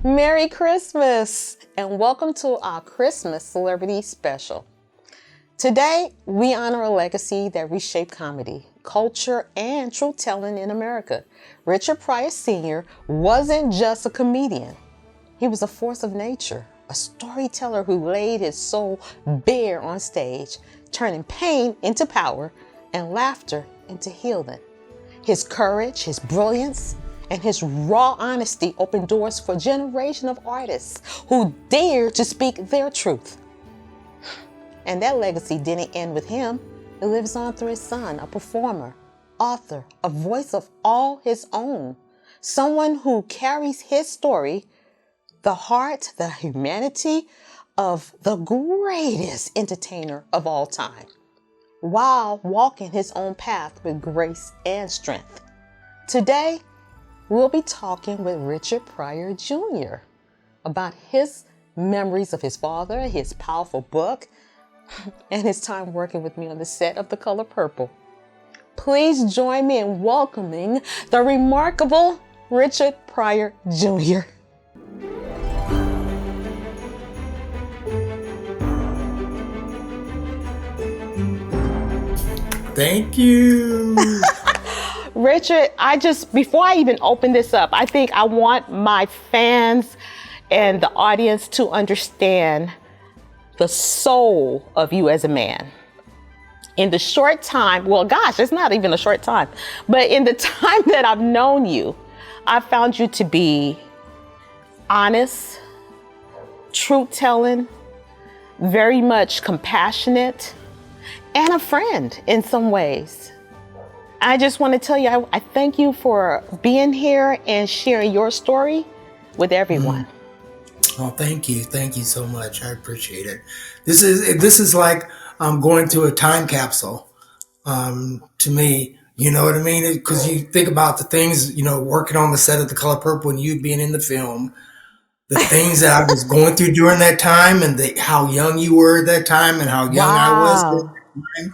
Merry Christmas and welcome to our Christmas Celebrity Special. Today, we honor a legacy that reshaped comedy, culture, and truth-telling in America. Richard Pryor Jr. wasn't just a comedian. He was a force of nature, a storyteller who laid his soul bare on stage, turning pain into power and laughter into healing. His courage, his brilliance, and his raw honesty opened doors for a generation of artists who dared to speak their truth. And that legacy didn't end with him. It lives on through his son, a performer, author, a voice of all his own, someone who carries his story, the heart, the humanity of the greatest entertainer of all time, while walking his own path with grace and strength. Today, we'll be talking with Richard Pryor Jr. about his memories of his father, his powerful book, and his time working with me on the set of The Color Purple. Please join me in welcoming the remarkable Richard Pryor Jr. Thank you. Richard, before I even open this up, I think I want my fans and the audience to understand the soul of you as a man. In the short time, well, gosh, it's not even a short time, but in the time that I've known you, I found you to be honest, truth-telling, very much compassionate, and a friend in some ways. I just want to tell you, I thank you for being here and sharing your story with everyone. Oh, thank you. Thank you so much. I appreciate it. This is like going to a time capsule to me. You know what I mean? Because you think about the things, working on the set of The Color Purple and you being in the film, the things that I was going through during that time and how young you were at that time and how young I was at that time.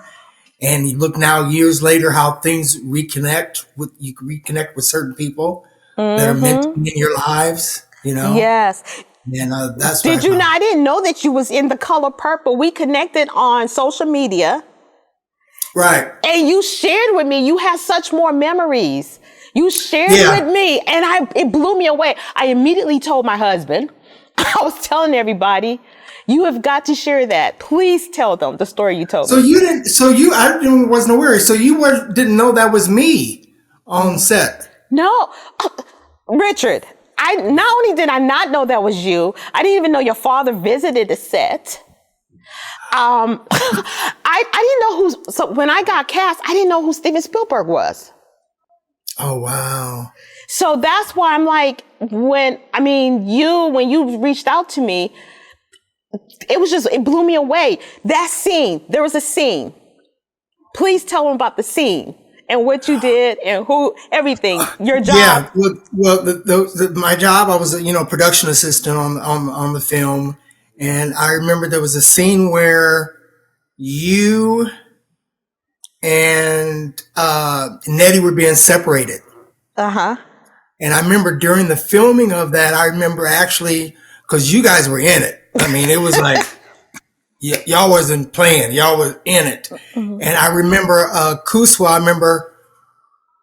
And you look now years later how things reconnect with certain people that are meant to be in your lives, Yes. And that's Did you know? I didn't know that you was in The Color Purple. We connected on social media. Right. And you shared with me, you had such more memories. You shared with me and it blew me away. I immediately told my husband, I was telling everybody, you have got to share that. Please tell them the story you told me. I wasn't aware. So didn't know that was me on set. No, Richard, not only did I not know that was you, I didn't even know your father visited the set. I didn't know so when I got cast, I didn't know who Steven Spielberg was. Oh, wow. So that's why I'm like, when you reached out to me, it blew me away. That scene, there was a scene. Please tell them about the scene and what you did and everything, your job. Yeah, well, my job, I was a production assistant on the film, and I remember there was a scene where you and Nettie were being separated. Uh-huh. And I remember during the filming of that, actually, because you guys were in it. I mean, it was like, y'all wasn't playing. Y'all was in it. Mm-hmm. And I remember Kuswa, I remember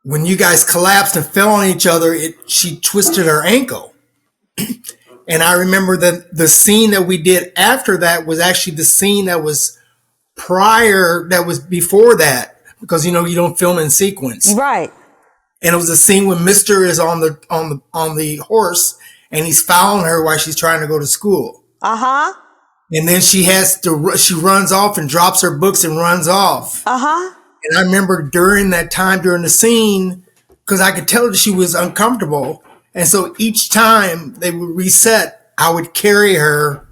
when you guys collapsed and fell on each other, she twisted her ankle. And I remember that the scene that we did after that was actually the scene that was before that. Because, you don't film in sequence. Right. And it was a scene when Mr. is on the horse and he's following her while she's trying to go to school. Uh-huh. And then she runs off and drops her books and runs off. Uh-huh. And I remember during that time, during the scene, because I could tell that she was uncomfortable. And so each time they would reset, I would carry her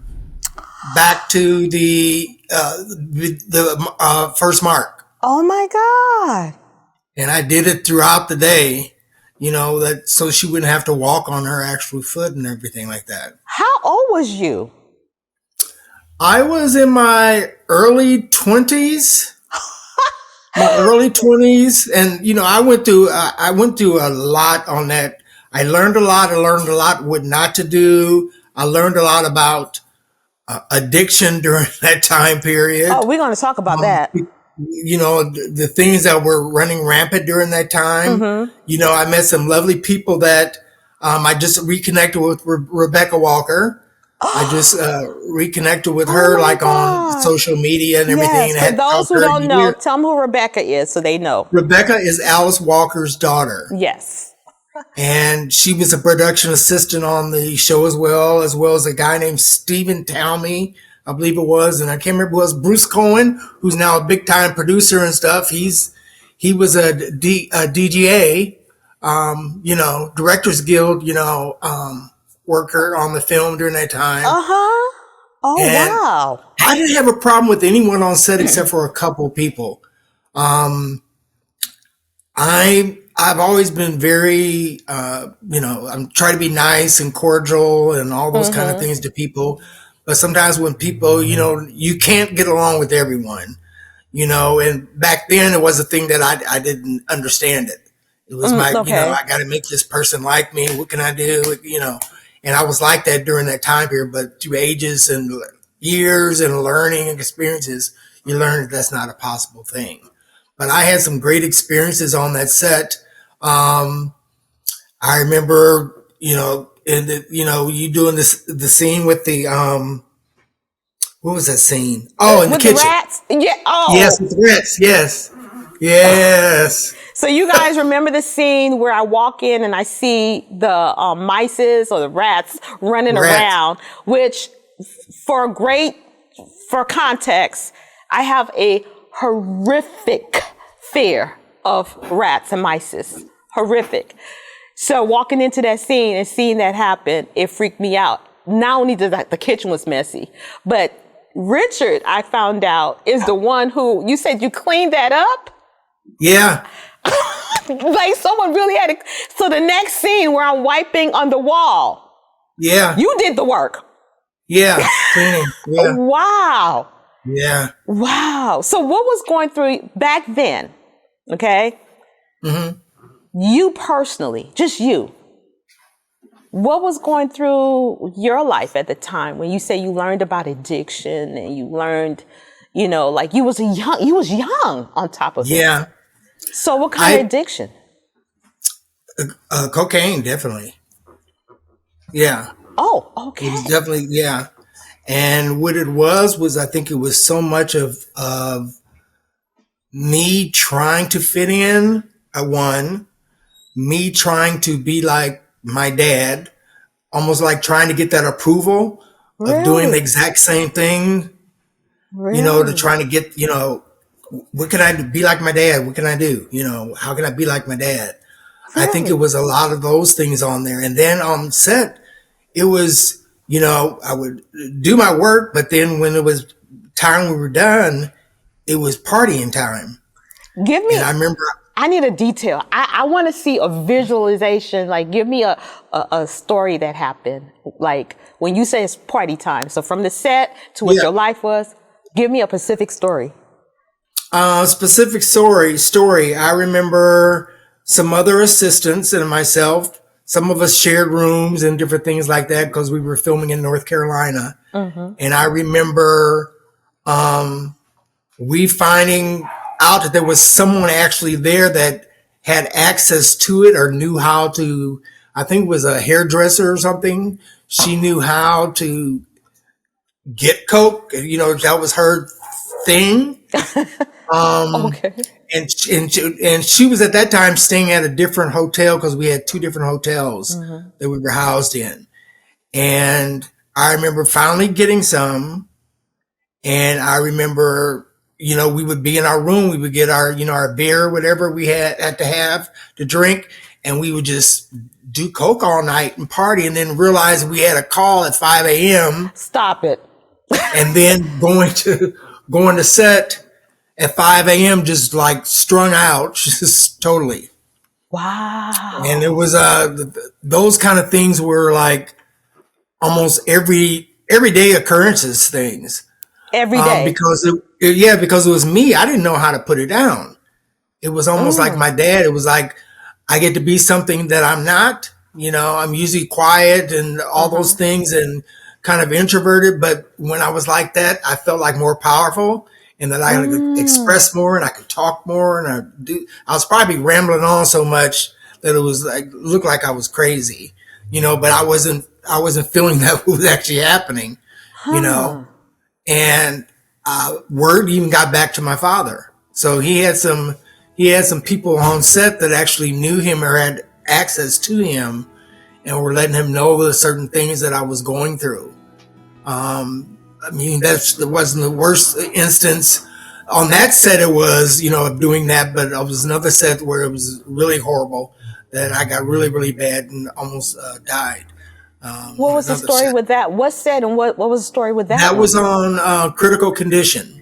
back to the first mark. Oh my God. And I did it throughout the day, so she wouldn't have to walk on her actual foot and everything like that. How old was you? I was in my early 20s. And I went through a lot on that. I learned a lot. I learned a lot what not to do. I learned a lot about addiction during that time period. Oh, we're going to talk about that. The things that were running rampant during that time. I met some lovely people that I just reconnected with Rebecca Walker. I just reconnected with her on social media and everything. Yes, for those who don't know, tell them who Rebecca is so they know. Rebecca is Alice Walker's daughter. Yes. And she was a production assistant on the show as well as a guy named Stephen Talmy, I believe it was. And I can't remember, it was Bruce Cohen, who's now a big time producer and stuff. He was a DGA, Directors Guild, worker on the film during that time. Oh, and wow. I didn't have a problem with anyone on set except for a couple of people. I've always been very, I'm trying to be nice and cordial and all those kind of things to people. But sometimes when people, you can't get along with everyone, and back then it was a thing that I didn't understand it. It was I got to make this person like me. What can I do? And I was like that during that time period, but through ages and years and learning and experiences, you learn that that's not a possible thing. But I had some great experiences on that set. I remember, you doing the scene with the, what was that scene? Oh, in the kitchen. The rats? Yeah. Oh. Yes, with the rats. Yes. Yes. So you guys remember the scene where I walk in and I see the mice or the rats running around, which for context, I have a horrific fear of rats and mice. Horrific. So walking into that scene and seeing that happen, it freaked me out. Not only did the kitchen was messy, but Richard, I found out, is the one who, you said you cleaned that up? Yeah. Like someone really had so the next scene where I'm wiping on the wall. Yeah. You did the work. Yeah. Cleaning. Yeah. Wow. Yeah. Wow. So what was going through back then? Okay. Mm-hmm. You personally, just you, what was going through your life at the time when you say you learned about addiction and you learned, you was young on top of it. Yeah. So what kind of addiction? Cocaine, definitely. Yeah. Oh, okay. It was definitely, yeah. And what it was I think it was so much of me trying to fit in, me trying to be like my dad, almost like trying to get that approval of doing the exact same thing, to trying to get, what can I do? Be like my dad? What can I do? How can I be like my dad? I think it was a lot of those things on there. And then on set, it was, I would do my work, but then when it was time we were done, it was partying time. Give me, and I remember, I need a detail. I want to see a visualization. Like, give me a story that happened. Like when you say it's party time. So from the set to what your life was, give me a specific story. Specific story. I remember some other assistants and myself. Some of us shared rooms and different things like that because we were filming in North Carolina. Mm-hmm. And I remember we finding out that there was someone actually there that had access to it or knew how to, I think it was a hairdresser or something. She knew how to get coke. That was her thing. Okay. And she was at that time staying at a different hotel because we had two different hotels that we were housed in. And I remember finally getting some. And I remember, we would be in our room. We would get our, our beer, whatever we had to have to drink. And we would just do coke all night and party and then realize we had a call at 5 a.m. Stop it. And then going to set at 5 a.m. just like strung out, just totally. Wow. And it was those kind of things were like almost everyday occurrences things. Every day. Because it was me. I didn't know how to put it down. It was almost like my dad. It was like I get to be something that I'm not, I'm usually quiet and all those Uh-huh. things and kind of introverted. But when I was like that, I felt like more powerful and that I could Mm. express more and I could talk more and I was probably rambling on so much that it was like, looked like I was crazy, but I wasn't feeling that was actually happening, you know, Huh. and word even got back to my father. So he had some people on set that actually knew him or had access to him and were letting him know the certain things that I was going through. I mean, that wasn't the worst instance. On that set, it was, of doing that, but it was another set where it was really horrible that I got really, really bad and almost died What on was the another story set. with that? What said and what was the story with that That one? was on critical condition.